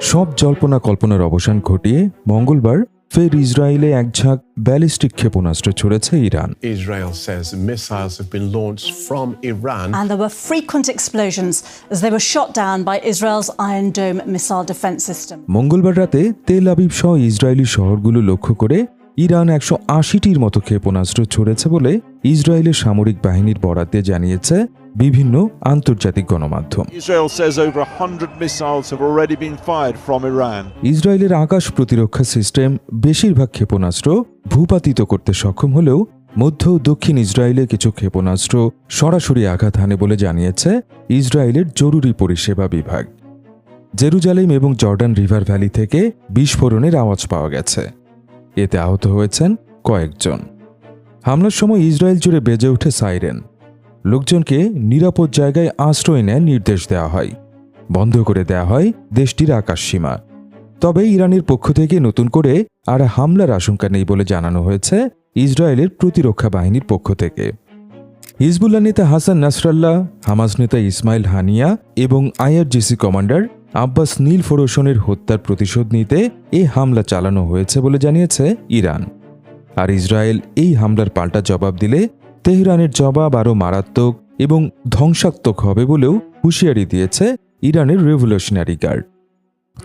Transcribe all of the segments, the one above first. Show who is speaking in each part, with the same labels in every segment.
Speaker 1: সব জল্পনা কল্পনার অবসান ঘটিয়ে মঙ্গলবার ফের ইসরায়েলে এক ঝাঁক ব্যালিস্টিক ক্ষেপণাস্ত্র ছুড়েছে Iran.
Speaker 2: Israel says missiles have been launched from Iran.
Speaker 3: And there were frequent explosions as they were shot down by Israel's Iron Dome missile defense system.
Speaker 1: মঙ্গলবার রাতে তেল আবিব সহ ইসরায়েলি শহরগুলো লক্ষ্য করে ইরান 180টির মতো ক্ষেপণাস্ত্র ছুড়েছে বলে ইসরায়েলের সামরিক বাহিনীর বরাত দিয়ে জানিয়েছে বিভিন্ন আন্তর্জাতিক গণমাধ্যম।
Speaker 4: Israel says over 100 missiles have already been fired from Iran.
Speaker 1: ইসরায়েলের আকাশ প্রতিরক্ষা সিস্টেম বেশিরভাগ ক্ষেপণাস্ত্র ভূপাতিত করতে সক্ষম হলেও মধ্য ও দক্ষিণ ইসরায়েলে কিছু ক্ষেপণাস্ত্র সরাসরি আঘাত হানে বলে জানিয়েছে ইসরায়েলের জরুরি পরিষেবা বিভাগ। জেরুজালেম এবং জর্ডান রিভার ভ্যালি থেকে বিস্ফোরণের আওয়াজ পাওয়া গেছে। এতে আহত হয়েছেন কয়েকজন। হামলার সময় ইসরায়েল জুড়ে বেজে ওঠে সাইরেন। লোকজনকে নিরাপদ জায়গায় আশ্রয় নেওয়ার নির্দেশ দেওয়া হয়। বন্ধ করে দেওয়া হয় দেশটির আকাশসীমা। তবে ইরানের পক্ষ থেকে নতুন করে আর হামলার আশঙ্কা নেই বলে জানানো হয়েছে ইসরায়েলের প্রতিরক্ষা বাহিনীর পক্ষ থেকে। হিজবুল্লাহ নেতা হাসান নাসরাল্লাহ, হামাস নেতা ইসমাইল হানিয়া এবং আইআরজিসি কমান্ডার আব্বাস নীল ফোরশনের হত্যার প্রতিশোধ নিতে এই হামলা চালানো হয়েছে বলে জানিয়েছে ইরান। আর ইসরায়েল এই হামলার পাল্টা জবাব দিলে তেহরানের জবাব আরও মারাত্মক এবং ধ্বংসাত্মক হবে বলেও হুঁশিয়ারি দিয়েছে ইরানের রেভলিউশনারি গার্ড।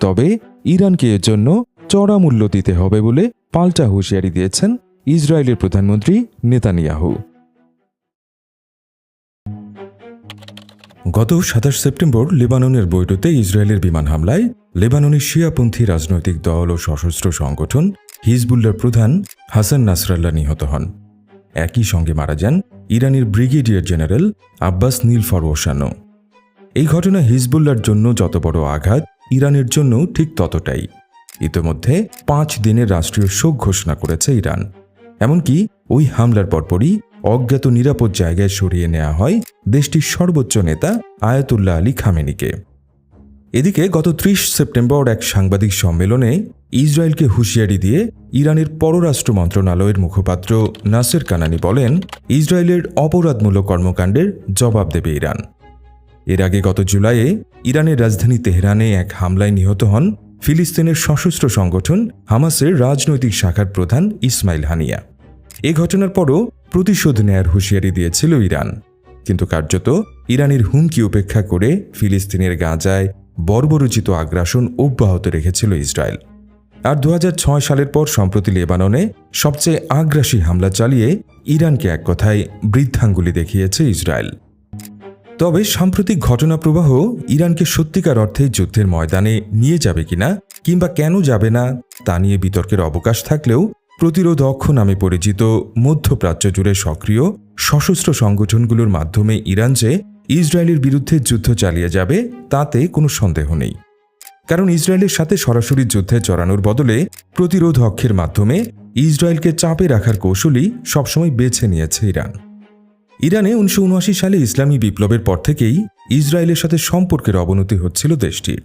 Speaker 1: তবে ইরানকে এর জন্য চড়া মূল্য দিতে হবে বলে পাল্টা হুঁশিয়ারি দিয়েছেন ইসরায়েলের প্রধানমন্ত্রী নেতানিয়াহু। গত ২৭ সেপ্টেম্বর লেবাননের বৈরুতে ইসরায়েলের বিমান হামলায় লেবাননের শিয়াপন্থী রাজনৈতিক দল ও সশস্ত্র সংগঠন হিজবুল্লাহর প্রধান হাসান নাসরাল্লাহ নিহত হন। একই সঙ্গে মারা যান ইরানের ব্রিগেডিয়ার জেনারেল আব্বাস নীল ফরওশানও। এই ঘটনা হিজবুল্লাহর জন্য যত বড় আঘাত, ইরানের জন্য ঠিক ততটাই। ইতোমধ্যে 5 দিনের রাষ্ট্রীয় শোক ঘোষণা করেছে ইরান। এমনকি ওই হামলার পরপরই অজ্ঞাত নিরাপদ জায়গায় সরিয়ে নেওয়া হয় দেশটির সর্বোচ্চ নেতা আয়াতুল্লাহ আলী খামেনিকে। এদিকে গত 30 সেপ্টেম্বর এক সাংবাদিক সম্মেলনে ইসরায়েলকে হুঁশিয়ারি দিয়ে ইরানের পররাষ্ট্র মন্ত্রণালয়ের মুখপাত্র নাসের কানানি বলেন, ইসরায়েলের অপরাধমূলক কর্মকাণ্ডের জবাব দেবে ইরান। এর আগে গত জুলাইয়ে ইরানের রাজধানী তেহরানে এক হামলায় নিহত হন ফিলিস্তিনের সশস্ত্র সংগঠন হামাসের রাজনৈতিক শাখার প্রধান ইসমাইল হানিয়া। এ ঘটনার পরও প্রতিশোধ নেয়ার হুঁশিয়ারি দিয়েছিল ইরান, কিন্তু কার্যত ইরানের হুমকি উপেক্ষা করে ফিলিস্তিনের গাজায় বর্বরোচিত আগ্রাসন অব্যাহত রেখেছিল ইসরায়েল। আর 2006 সালের পর সম্প্রতি লেবাননে সবচেয়ে আগ্রাসী হামলা চালিয়ে ইরানকে এক কথায় বৃদ্ধাঙ্গুলি দেখিয়েছে ইসরায়েল। তবে সাম্প্রতিক ঘটনা প্রবাহ ইরানকে সত্যিকার অর্থে যুদ্ধের ময়দানে নিয়ে যাবে কিনা কিংবা কেন যাবে না তা নিয়ে বিতর্কের অবকাশ থাকলেও প্রতিরোধ অক্ষ নামে পরিচিত মধ্যপ্রাচ্য জুড়ে সক্রিয় সশস্ত্র সংগঠনগুলোর মাধ্যমে ইরান যে ইসরায়েলের বিরুদ্ধে যুদ্ধ চালিয়ে যাবে তাতে কোনো সন্দেহ নেই। কারণ ইসরায়েলের সাথে সরাসরি যুদ্ধে জড়ানোর বদলে প্রতিরোধ অক্ষের মাধ্যমে ইসরায়েলকে চাপে রাখার কৌশলই সবসময় বেছে নিয়েছে ইরান। ইরানে 1979 সালে ইসলামী বিপ্লবের পর থেকেই ইসরায়েলের সাথে সম্পর্কের অবনতি হচ্ছিল দেশটির,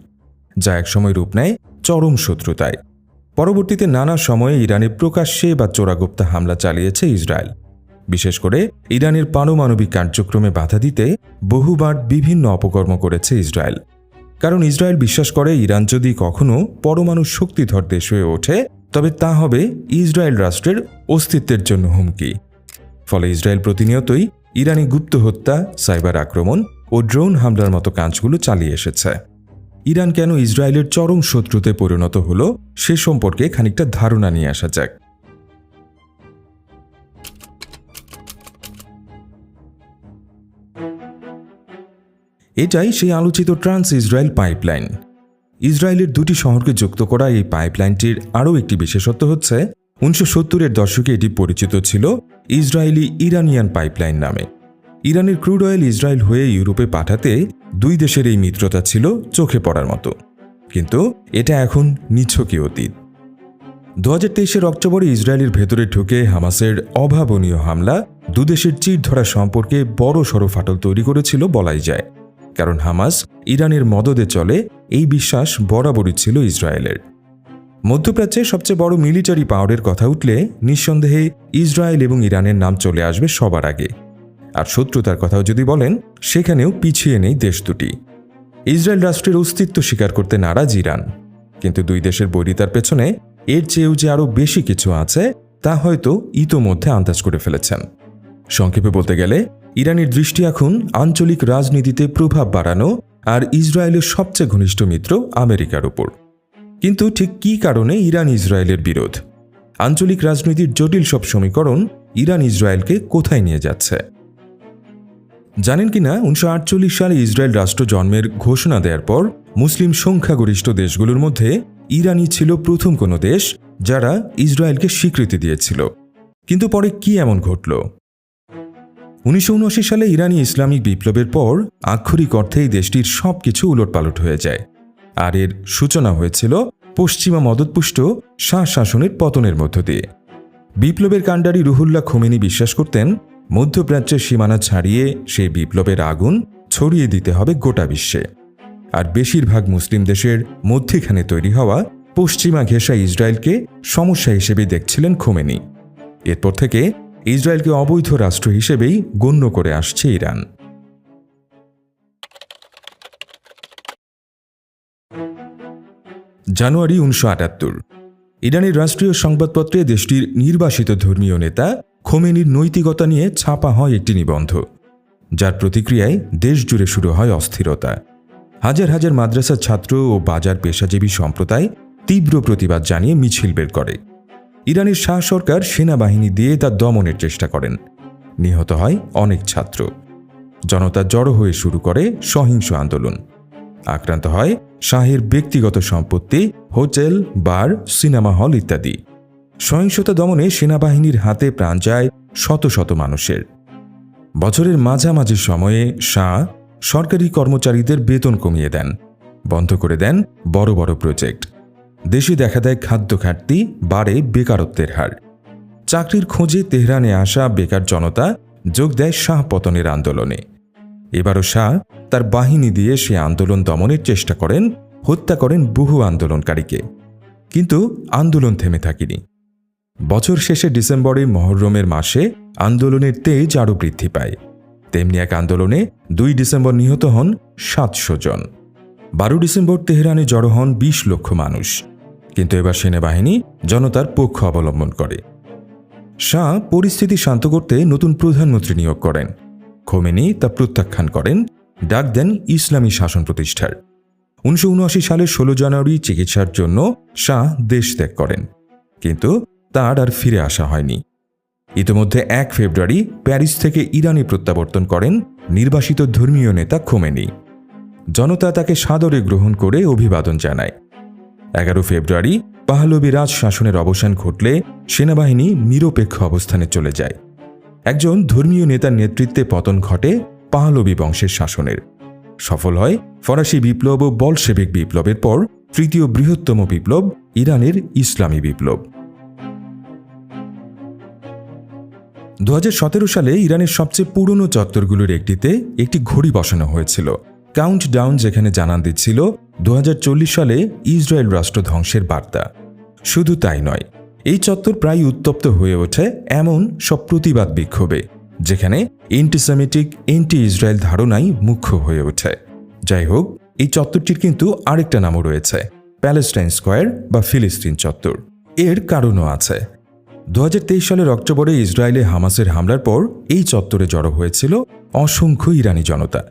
Speaker 1: যা একসময় রূপ নেয় চরম শত্রুতায়। পরবর্তীতে নানা সময়ে ইরানে প্রকাশ্যে বা চোরাগোপ্তা হামলা চালিয়েছে ইসরায়েল। বিশেষ করে ইরানের পারমাণবিক কার্যক্রমে বাধা দিতে বহুবার বিভিন্ন অপকর্ম করেছে ইসরায়েল। কারণ ইসরায়েল বিশ্বাস করে ইরান যদি কখনো পরমাণু শক্তিধর দেশ হয়ে ওঠে তবে তা হবে ইসরায়েল রাষ্ট্রের অস্তিত্বের জন্য হুমকি। ফলে ইসরায়েল প্রতিনিয়তই ইরানি গুপ্ত হত্যা, সাইবার আক্রমণ ও ড্রোন হামলার মতো কাজগুলো চালিয়ে এসেছে। ইরান কেন ইসরায়েলের চরম শত্রুতে পরিণত হলো সে সম্পর্কে খানিকটা ধারণা নিয়ে আসা যাক। এটাই সেই আলোচিত ট্রান্স ইসরায়েল পাইপলাইন। ইসরায়েলের 2টি শহরকে যুক্ত করা এই পাইপলাইনটির আরও একটি বিশেষত্ব হচ্ছে 1970-এর দশকে এটি পরিচিত ছিল ইসরায়েলি ইরানিয়ান পাইপলাইন নামে। ইরানের ক্রুড অয়েল ইসরায়েল হয়ে ইউরোপে পাঠাতে 2 দেশের এই মিত্রতা ছিল চোখে পড়ার মতো, কিন্তু এটা এখন নিছকই অতীত। 2023-এর অক্টোবরে ইসরায়েলের ভেতরে ঢুকে হামাসের অভাবনীয় হামলা 2 দেশের চিরধরা সম্পর্কে বড়সড় ফাটল তৈরি করেছিল বলাই যায়। কারণ হামাস ইরানের মদদে চলে এই বিশ্বাস বরাবরই ছিল ইসরায়েলের। মধ্যপ্রাচ্যে সবচেয়ে বড় মিলিটারি পাওয়ারের কথা উঠলে নিঃসন্দেহে ইসরায়েল এবং ইরানের নাম চলে আসবে সবার আগে। আর শত্রুতার কথাও যদি বলেন সেখানেও পিছিয়ে নেই দেশ দুটি। ইসরায়েল রাষ্ট্রের অস্তিত্ব স্বীকার করতে নারাজ ইরান। কিন্তু দুই দেশের বৈরিতার পেছনে এর চেয়েও যে আরও বেশি কিছু আছে তা হয়তো ইতোমধ্যে আন্দাজ করে ফেলেছেন। সংক্ষেপে বলতে গেলে ইরানের দৃষ্টি এখন আঞ্চলিক রাজনীতিতে প্রভাব বাড়ানো আর ইসরায়েলের সবচেয়ে ঘনিষ্ঠ মিত্র আমেরিকার উপর। কিন্তু ঠিক কী কারণে ইরান ইসরায়েলের বিরোধ? আঞ্চলিক রাজনীতির জটিল সব সমীকরণ ইরান ইসরায়েলকে কোথায় নিয়ে যাচ্ছে? জানেন কিনা 1948 সালে ইসরায়েল রাষ্ট্র জন্মের ঘোষণা দেওয়ার পর মুসলিম সংখ্যাগরিষ্ঠ দেশগুলোর মধ্যে ইরানই ছিল প্রথম কোনো দেশ যারা ইসরায়েলকে স্বীকৃতি দিয়েছিল। কিন্তু পরে কি এমন ঘটল? 1979 সালে ইরানি ইসলামিক বিপ্লবের পর আক্ষরিক অর্থে এই দেশটির সবকিছু উলটপালট হয়ে যায়। আর এর সূচনা হয়েছিল পশ্চিমা মদতপুষ্ট শাহ শাসনের পতনের মধ্য দিয়ে। বিপ্লবের কাণ্ডারি রুহুল্লাহ খোমেনি বিশ্বাস করতেন মধ্যপ্রাচ্যের সীমানা ছাড়িয়ে সেই বিপ্লবের আগুন ছড়িয়ে দিতে হবে গোটা বিশ্বে। আর বেশিরভাগ মুসলিম দেশের মধ্যেখানে তৈরি হওয়া পশ্চিমা ঘেঁষা ইসরায়েলকে সমস্যা হিসেবেই দেখছিলেন খোমেনি। এরপর থেকে ইসরায়েলকে অবৈধ রাষ্ট্র হিসেবেই গণ্য করে আসছে ইরান। জানুয়ারি 1978 ইরানের রাষ্ট্রীয় সংবাদপত্রে দেশটির নির্বাসিত ধর্মীয় নেতা খোমেনির নৈতিকতা নিয়ে ছাপা হয় একটি নিবন্ধ, যার প্রতিক্রিয়ায় দেশ জুড়ে শুরু হয় অস্থিরতা। হাজার হাজার মাদ্রাসার ছাত্র ও বাজার পেশাজীবী সম্প্রদায় তীব্র প্রতিবাদ জানিয়ে মিছিল বের করে। ইরানের শাহ সরকার সেনাবাহিনী দিয়ে তা দমনের চেষ্টা করেন। নিহত হয় অনেক ছাত্র। জনতা জড়ো হয়ে শুরু করে সহিংস আন্দোলন। আক্রান্ত হয় শাহের ব্যক্তিগত সম্পত্তি, হোটেল, বার, সিনেমা হল ইত্যাদি। সহিংসতা দমনে সেনাবাহিনীর হাতে প্রাণ যায় শত শত মানুষের। বছরের মাঝামাঝি সময়ে শাহ সরকারি কর্মচারীদের বেতন কমিয়ে দেন, বন্ধ করে দেন বড় বড় প্রজেক্ট। দেশে দেখা দেয় খাদ্য ঘাটতি, বাড়ে বেকারত্বের হার। চাকরির খোঁজে তেহরানে আসা বেকার জনতা যোগ দেয় শাহ পতনের আন্দোলনে। এবারও শাহ তার বাহিনী দিয়ে সে আন্দোলন দমনের চেষ্টা করেন, হত্যা করেন বহু আন্দোলনকারীকে। কিন্তু আন্দোলন থেমে থাকেনি। বছর শেষে ডিসেম্বরে মহররমের মাসে আন্দোলনের তেজ আরও বৃদ্ধি পায়। তেমনি এক আন্দোলনে 2 ডিসেম্বর নিহত হন 700 জন। 12 ডিসেম্বর তেহরানে জড়ো হন 20 লক্ষ মানুষ। কিন্তু এবার সেনাবাহিনী জনতার পক্ষ অবলম্বন করে। শাহ পরিস্থিতি শান্ত করতে নতুন প্রধানমন্ত্রী নিয়োগ করেন। খোমেনি তা প্রত্যাখ্যান করেন, ডাক দেন ইসলামী শাসন প্রতিষ্ঠার। 1979 সালের 16 জানুয়ারি চিকিৎসার জন্য শাহ দেশ ত্যাগ করেন, কিন্তু তার আর ফিরে আসা হয়নি। ইতিমধ্যে 1 ফেব্রুয়ারি প্যারিস থেকে ইরানে প্রত্যাবর্তন করেন নির্বাসিত ধর্মীয় নেতা খোমেনি। জনতা তাকে সাদরে গ্রহণ করে অভিবাদন জানায়। 11 ফেব্রুয়ারি পাহলভি রাজ শাসনের অবসান ঘটলে সেনাবাহিনী নিরপেক্ষ অবস্থানে চলে যায়। একজন ধর্মীয় নেতার নেতৃত্বে পতন ঘটে পাহলভি বংশের শাসনের। সফল হয় ফরাসি বিপ্লব ও বলশেভিক বিপ্লবের পর তৃতীয় বৃহত্তম বিপ্লব, ইরানের ইসলামী বিপ্লব। 2017 সালে ইরানের সবচেয়ে পুরনো চত্বরগুলোর একটিতে একটি ঘড়ি বসানো হয়েছিল, কাউন্ট ডাউন, যেখানে জানান দিচ্ছিল 2040 সালে ইসরায়েল রাষ্ট্র ধ্বংসের বার্তা। শুধু তাই নয়, এই চত্বর প্রায় উত্তপ্ত হয়ে ওঠে এমন সব প্রতিবাদ বিক্ষোভে, যেখানে অ্যান্টিসেমিটিক, অ্যান্টি ইসরায়েল ধারণাই মুখ্য হয়ে ওঠে। যাই হোক, এই চত্বরটির কিন্তু আরেকটা নামও রয়েছে, প্যালেস্টাইন স্কোয়ার বা ফিলিস্তিন চত্বর। এর কারণও আছে। 2023 সালের অক্টোবরে ইসরায়েলে হামাসের হামলার পর এই চত্বরে জড়ো হয়েছিল অসংখ্য ইরানি জনতা।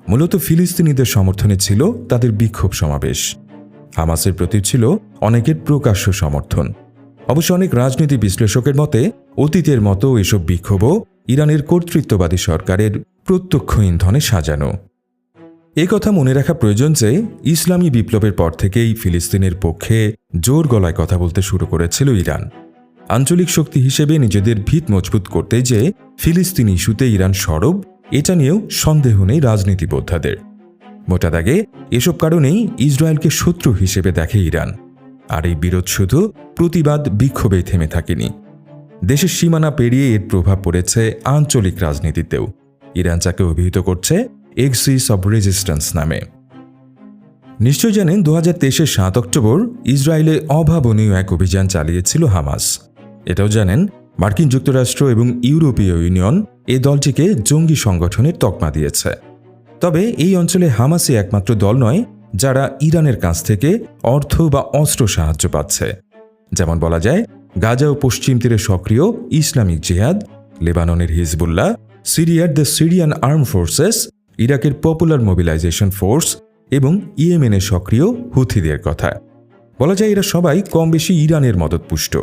Speaker 1: মূলত ফিলিস্তিনিদের সমর্থনে ছিল তাদের বিক্ষোভ সমাবেশ। হামাসের প্রতি ছিল অনেকের প্রকাশ্য সমর্থন। অবশ্য অনেক রাজনীতি বিশ্লেষকের মতে অতীতের মতো এসব বিক্ষোভও ইরানের কর্তৃত্ববাদী সরকারের প্রত্যক্ষ ইন্ধনে সাজানো। এ কথা মনে রাখা প্রয়োজন যে ইসলামী বিপ্লবের পর থেকেই ফিলিস্তিনের পক্ষে জোর গলায় কথা বলতে শুরু করেছিল ইরান। আঞ্চলিক শক্তি হিসেবে নিজেদের ভিত মজবুত করতে যে ফিলিস্তিন ইস্যুতে ইরান সরব, এটা নিয়েও সন্দেহ নেই রাজনীতি বোদ্ধাদের। মোটা দাগে এসব কারণেই ইসরায়েলকে শত্রু হিসেবে দেখে ইরান। আর এই বিরোধ শুধু প্রতিবাদ বিক্ষোভেই থেমে থাকেনি। দেশের সীমানা পেরিয়ে এর প্রভাব পড়েছে আঞ্চলিক রাজনীতিতেও। ইরান যাকে অভিহিত করছে এক্সিস অব রেজিস্ট্যান্স নামে। নিশ্চয় জানেন 2023 7 অক্টোবর ইসরায়েলে অভাবনীয় এক অভিযান চালিয়েছিল হামাস। এটাও জানেন মার্কিন যুক্তরাষ্ট্র এবং ইউরোপীয় ইউনিয়ন এ দলটিকে জঙ্গি সংগঠনের তকমা দিয়েছে। তবে এই অঞ্চলে হামাসই একমাত্র দল নয় যারা ইরানের কাছ থেকে অর্থ বা অস্ত্র সাহায্য পাচ্ছে। যেমন বলা যায়, গাজা ও পশ্চিম তীরে সক্রিয় ইসলামিক জিহাদ, লেবাননের হিজবুল্লাহ, সিরিয়ার দ্য সিরিয়ান আর্ম ফোর্সেস, ইরাকের পপুলার মোবিলাইজেশন ফোর্স এবং ইয়েমেনের সক্রিয় হুথিদের কথা। বলা যায় এরা সবাই কম বেশি ইরানের মদতপুষ্ট।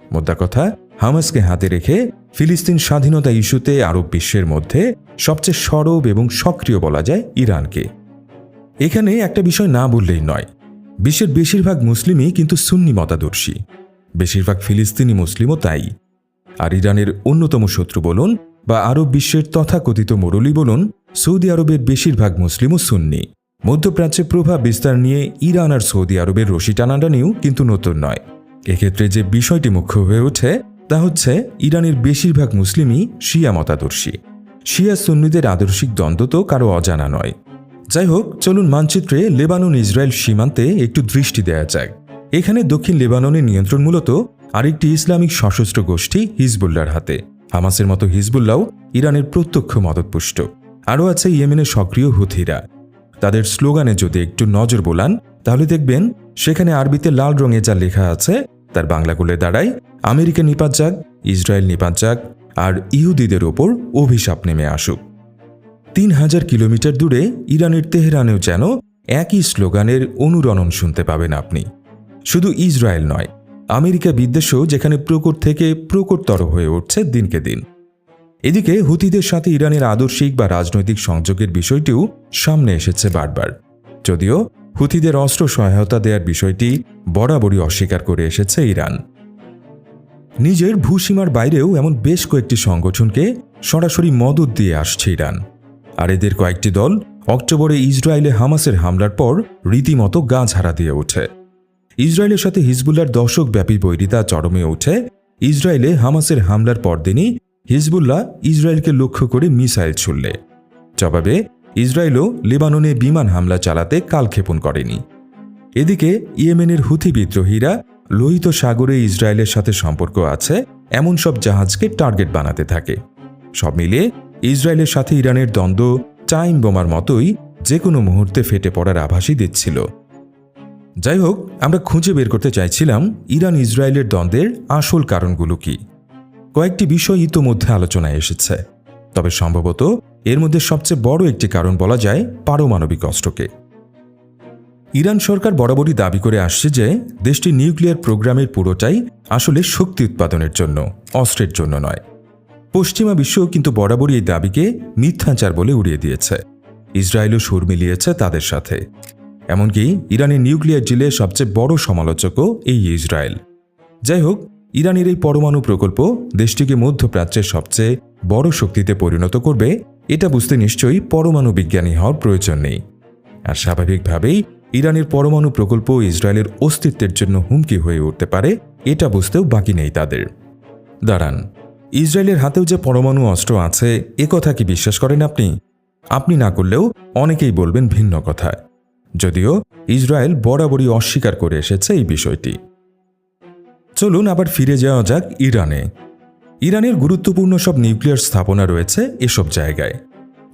Speaker 1: মোদ্দা কথা, হামাসকে হাতে রেখে ফিলিস্তিন স্বাধীনতা ইস্যুতে আরব বিশ্বের মধ্যে সবচেয়ে সরব এবং সক্রিয় বলা যায় ইরানকে। এখানে একটা বিষয় না বললেই নয়, বিশ্বের বেশিরভাগ মুসলিমই কিন্তু সুন্নি মতাদর্শী, বেশিরভাগ ফিলিস্তিনি মুসলিমও তাই। আর ইরানের অন্যতম শত্রু বলুন বা আরব বিশ্বের তথাকথিত মুরলী বলুন, সৌদি আরবের বেশিরভাগ মুসলিমও সুন্নি। মধ্যপ্রাচ্যে প্রভাব বিস্তার নিয়ে ইরান আর সৌদি আরবের রশি টানাটানিও কিন্তু নতুন নয়। এক্ষেত্রে যে বিষয়টি মুখ্য হয়ে ওঠে তা হচ্ছে ইরানের বেশিরভাগ মুসলিমই শিয়া মতাদর্শী। শিয়া সুন্নিদের আদর্শিক দ্বন্দ্ব তো কারো অজানা নয়। যাই হোক, চলুন মানচিত্রে লেবানন ইসরায়েল সীমান্তে একটু দৃষ্টি দেয়া যাক। এখানে দক্ষিণ লেবাননের নিয়ন্ত্রণ মূলত আরেকটি ইসলামিক সশস্ত্র গোষ্ঠী হিজবুল্লাহর হাতে। হামাসের মতো হিজবুল্লাহও ইরানের প্রত্যক্ষ মদতপুষ্ট। আরও আছে ইয়েমেনের সক্রিয় হুথিরা। তাদের স্লোগানে যদি একটু নজর বোলান তাহলে দেখবেন সেখানে আরবিতে লাল রঙে যা লেখা আছে তার বাংলাগুলো দাঁড়ায় আমেরিকা নিপাত যাক, ইসরায়েল নিপাত যাক, আর ইহুদিদের ওপর অভিশাপ নেমে আসুক। 3000 কিলোমিটার দূরে ইরানের তেহরানেও যেন একই স্লোগানের অনুরণন শুনতে পাবেন আপনি। শুধু ইসরায়েল নয়, আমেরিকা বিদ্বেষও যেখানে প্রকট থেকে প্রকটতর হয়ে উঠছে দিনকে দিন। এদিকে হুথিদের সাথে ইরানের আদর্শিক বা রাজনৈতিক সংযোগের বিষয়টিও সামনে এসেছে বারবার। যদিও হুথিদের অস্ত্র সহায়তা দেওয়ার বিষয়টি বরাবরই অস্বীকার করে এসেছে ইরান। নিজের ভূসীমার বাইরেও এমন বেশ কয়েকটি সংগঠনকে সরাসরি মদত দিয়ে আসছে ইরান। আর এদের কয়েকটি দল অক্টোবরে ইসরায়েলে হামাসের হামলার পর রীতিমতো গা ঝাড়া দিয়ে ওঠে। ইসরায়েলের সাথে হিজবুল্লাহর দশকব্যাপী বৈরিতা চরমে ওঠে। ইসরায়েলে হামাসের হামলার পরদিনই হিজবুল্লাহ ইসরায়েলকে লক্ষ্য করে মিসাইল ছুড়লে জবাবে ইসরায়েলও লেবাননে বিমান হামলা চালাতে কালক্ষেপণ করেনি। এদিকে ইয়েমেনের হুথি বিদ্রোহীরা লোহিত সাগরে ইসরায়েলের সাথে সম্পর্ক আছে এমন সব জাহাজকে টার্গেট বানাতে থাকে। সব মিলিয়ে ইসরায়েলের সাথে ইরানের দ্বন্দ্ব টাইম বোমার মতোই যে কোনো মুহূর্তে ফেটে পড়ার আভাসই দিচ্ছিল। যাই হোক, আমরা খুঁজে বের করতে চাইছিলাম ইরান ইসরায়েলের দ্বন্দ্বের আসল কারণগুলো কি। কয়েকটি বিষয় ইতোমধ্যে আলোচনায় এসেছে, তবে সম্ভবত এর মধ্যে সবচেয়ে বড় একটি কারণ বলা যায় পারমাণবিক অস্ত্রকে। ইরান সরকার বরাবরই দাবি করে আসছে যে দেশটির নিউক্লিয়ার প্রোগ্রামের পুরোটাই আসলে শক্তি উৎপাদনের জন্য, অস্ত্রের জন্য নয়। পশ্চিমা বিশ্ব কিন্তু বরাবরই এই দাবিকে মিথ্যাচার বলে উড়িয়ে দিয়েছে। ইসরায়েলও সুর মিলিয়েছে তাদের সাথে। এমনকি ইরানের নিউক্লিয়ার ডিলের সবচেয়ে বড় সমালোচকও এই ইসরায়েল। যাই হোক, ইরানের এই পরমাণু প্রকল্প দেশটিকে মধ্যপ্রাচ্যের সবচেয়ে বড় শক্তিতে পরিণত করবে এটা বুঝতে নিশ্চয়ই পরমাণু বিজ্ঞানী হওয়ার প্রয়োজন নেই। আর স্বাভাবিকভাবেই ইরানের পরমাণু প্রকল্প ইসরায়েলের অস্তিত্বের জন্য হুমকি হয়ে উঠতে পারে এটা বুঝতেও বাকি নেই তাদের। দাঁড়ান, ইসরায়েলের হাতেও যে পরমাণু অস্ত্র আছে এ কথা কি বিশ্বাস করেন আপনি? আপনি না করলেও অনেকেই বলবেন ভিন্ন কথা, যদিও ইসরায়েল বরাবরই অস্বীকার করে এসেছে এই বিষয়টি। চলুন আবার ফিরে যাওয়া যাক ইরানে। ইরানের গুরুত্বপূর্ণ সব নিউক্লিয়ার স্থাপনা রয়েছে এসব জায়গায়।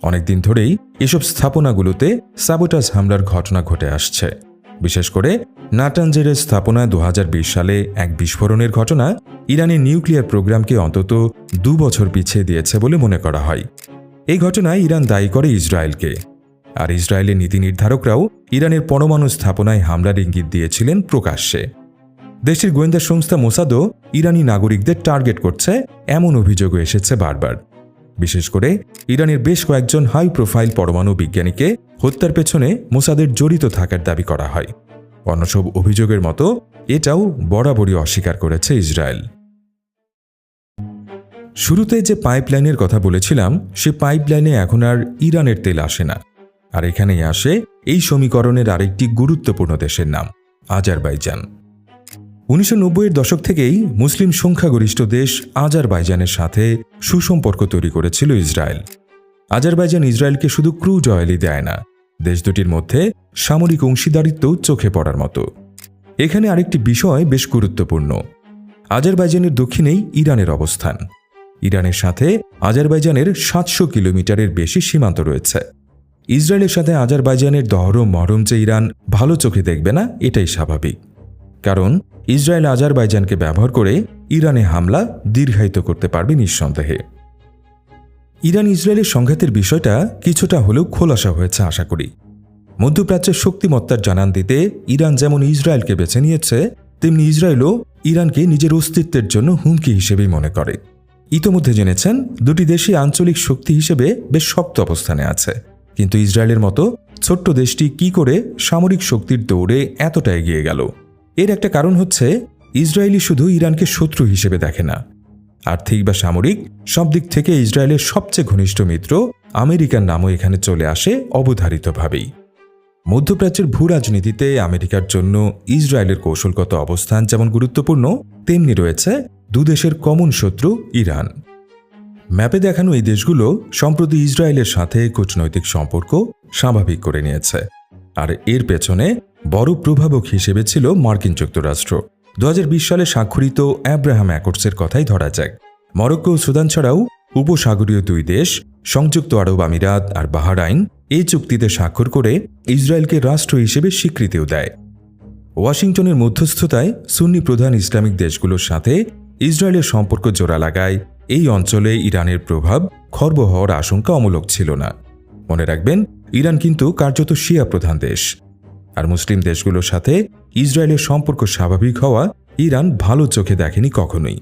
Speaker 1: অনেকদিন ধরেই এসব স্থাপনাগুলোতে সাবোটাজ হামলার ঘটনা ঘটে আসছে। বিশেষ করে নাটানজেরের স্থাপনায় 2020 সালে এক বিস্ফোরণের ঘটনা ইরানের নিউক্লিয়ার প্রোগ্রামকে অন্তত 2 বছর পিছিয়ে দিয়েছে বলে মনে করা হয়। এই ঘটনায় ইরান দায়ী করে ইসরায়েলকে। আর ইসরায়েলের নীতি নির্ধারকরাও ইরানের পরমাণু স্থাপনায় হামলার ইঙ্গিত দিয়েছিলেন প্রকাশ্যে। দেশটির গোয়েন্দা সংস্থা মোসাদও ইরানি নাগরিকদের টার্গেট করছে এমন অভিযোগও এসেছে বারবার। বিশেষ করে ইরানের বেশ কয়েকজন হাই প্রোফাইল পরমাণু বিজ্ঞানীকে হত্যার পেছনে মোসাদের জড়িত থাকার দাবি করা হয়। অন্য সব অভিযোগের মতো এটাও বরাবরই অস্বীকার করেছে ইসরায়েল। শুরুতে যে পাইপলাইনের কথা বলেছিলাম সে পাইপলাইনে এখন আর ইরানের তেল আসে না। আর এখানেই আসে এই সমীকরণের আরেকটি গুরুত্বপূর্ণ দেশের নাম, আজারবাইজান। 1990-এর দশক থেকেই মুসলিম সংখ্যাগরিষ্ঠ দেশ আজারবাইজানের সাথে সুসম্পর্ক তৈরি করেছিল ইসরায়েল। আজারবাইজান ইসরায়েলকে শুধু ক্রুড অয়েলই দেয় না, দেশ দুটির মধ্যে সামরিক অংশীদারিত্বও চোখে পড়ার মতো। এখানে আরেকটি বিষয় বেশ গুরুত্বপূর্ণ। আজারবাইজানের দক্ষিণেই ইরানের অবস্থান। ইরানের সাথে আজারবাইজানের 700 কিলোমিটারের বেশি সীমান্ত রয়েছে। ইসরায়েলের সাথে আজারবাইজানের দহরম মহরম যে ইরান ভালো চোখে দেখবে না এটাই স্বাভাবিক, কারণ ইসরায়েল আজারবাইজানকে ব্যবহার করে ইরানে হামলা দীর্ঘায়িত করতে পারবে নিঃসন্দেহে। ইরান ইসরায়েলের সংঘাতের বিষয়টা কিছুটা হলেও খোলাসা হয়েছে আশা করি। মধ্যপ্রাচ্যের শক্তিমত্তার জানান দিতে ইরান যেমন ইসরায়েলকে বেছে নিয়েছে, তেমনি ইসরায়েলও ইরানকে নিজের অস্তিত্বের জন্য হুমকি হিসেবেই মনে করে। ইতোমধ্যে জেনেছেন দুটি দেশই আঞ্চলিক শক্তি হিসেবে বেশ শক্ত অবস্থানে আছে, কিন্তু ইসরায়েলের মতো ছোট্ট দেশটি কি করে সামরিক শক্তির দৌড়ে এতটা এগিয়ে গেল? এর একটা কারণ হচ্ছে ইসরায়েলি শুধু ইরানকে শত্রু হিসেবে দেখে না, আর্থিক বা সামরিক সব দিক থেকে ইসরায়েলের সবচেয়ে ঘনিষ্ঠ মিত্র আমেরিকার নামও এখানে চলে আসে অবধারিতভাবেই। মধ্যপ্রাচ্যের ভূ রাজনীতিতে আমেরিকার জন্য ইসরায়েলের কৌশলগত অবস্থান যেমন গুরুত্বপূর্ণ, তেমনি রয়েছে দুদেশের কমন শত্রু ইরান। ম্যাপে দেখানো এই দেশগুলো সম্প্রতি ইসরায়েলের সাথে কূটনৈতিক সম্পর্ক স্বাভাবিক করে নিয়েছে, আর এর পেছনে বড় প্রভাবক হিসেবে ছিল মার্কিন যুক্তরাষ্ট্র। 2020 সালে স্বাক্ষরিত অ্যাব্রাহাম অ্যাকর্ডসের কথাই ধরা যাক। মরক্কো ও সুদান ছাড়াও উপসাগরীয় দুই দেশ সংযুক্ত আরব আমিরাত আর বাহরাইন এই চুক্তিতে স্বাক্ষর করে ইসরায়েলকে রাষ্ট্র হিসেবে স্বীকৃতিও দেয়। ওয়াশিংটনের মধ্যস্থতায় সুন্নি প্রধান ইসলামিক দেশগুলোর সাথে ইসরায়েলের সম্পর্ক জোড়া লাগায় এই অঞ্চলে ইরানের প্রভাব খর্ব হওয়ার আশঙ্কা অমূলক ছিল না। মনে রাখবেন, ইরান কিন্তু কার্যত শিয়া প্রধান দেশ, আর মুসলিম দেশগুলোর সাথে ইসরায়েলের সম্পর্ক স্বাভাবিক হওয়া ইরান ভালো চোখে দেখেনি কখনোই।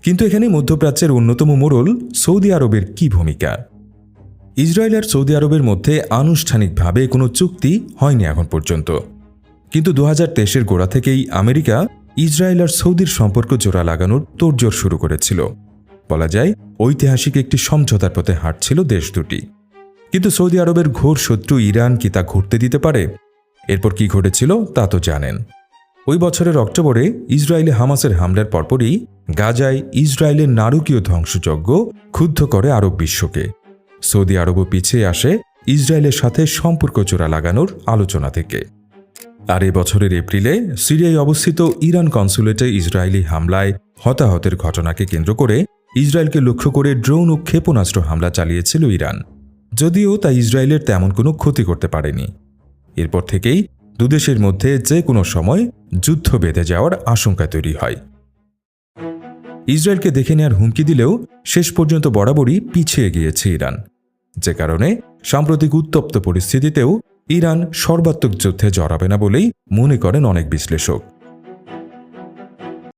Speaker 1: কিন্তু এখানে মধ্যপ্রাচ্যের অন্যতম মোড়ল সৌদি আরবের কি ভূমিকা? ইসরায়েল আর সৌদি আরবের মধ্যে আনুষ্ঠানিকভাবে কোনো চুক্তি হয়নি এখন পর্যন্ত, কিন্তু 2023-এর গোড়া থেকেই আমেরিকা ইসরায়েল আর সৌদির সম্পর্ক জোড়া লাগানোর তোড়জোড় শুরু করেছিল। বলা যায় ঐতিহাসিক একটি সমঝোতার পথে হাঁটছিল দেশ দুটি। কিন্তু সৌদি আরবের ঘোর শত্রু ইরান কি তা ঘটতে দিতে পারে? এরপর কি ঘটেছিল তা তো জানেন। ওই বছরের অক্টোবরে ইসরায়েলে হামাসের হামলার পরপরই গাজায় ইসরায়েলের নারকীয় ধ্বংসযজ্ঞ ক্ষুব্ধ করে আরব বিশ্বকে। সৌদি আরবও পিছিয়ে আসে ইসরায়েলের সাথে সম্পর্ক জোড়া লাগানোর আলোচনা থেকে। আর এ বছরের এপ্রিলে সিরিয়ায় অবস্থিত ইরান কনসুলেটে ইসরায়েলি হামলায় হতাহতের ঘটনাকে কেন্দ্র করে ইসরায়েলকে লক্ষ্য করে ড্রোন ও ক্ষেপণাস্ত্র হামলা চালিয়েছিল ইরান, যদিও তা ইসরায়েলের তেমন কোনো ক্ষতি করতে পারেনি। এরপর থেকেই দুদেশের মধ্যে যে কোনো সময় যুদ্ধ বেঁধে যাওয়ার আশঙ্কা তৈরি হয়। ইসরায়েলকে দেখে নেওয়ার হুমকি দিলেও শেষ পর্যন্ত বরাবরই পিছিয়ে গিয়েছে ইরান, যে কারণে সাম্প্রতিক উত্তপ্ত পরিস্থিতিতেও ইরান সর্বাত্মক যুদ্ধে জড়াবে না বলেই মনে করেন অনেক বিশ্লেষক।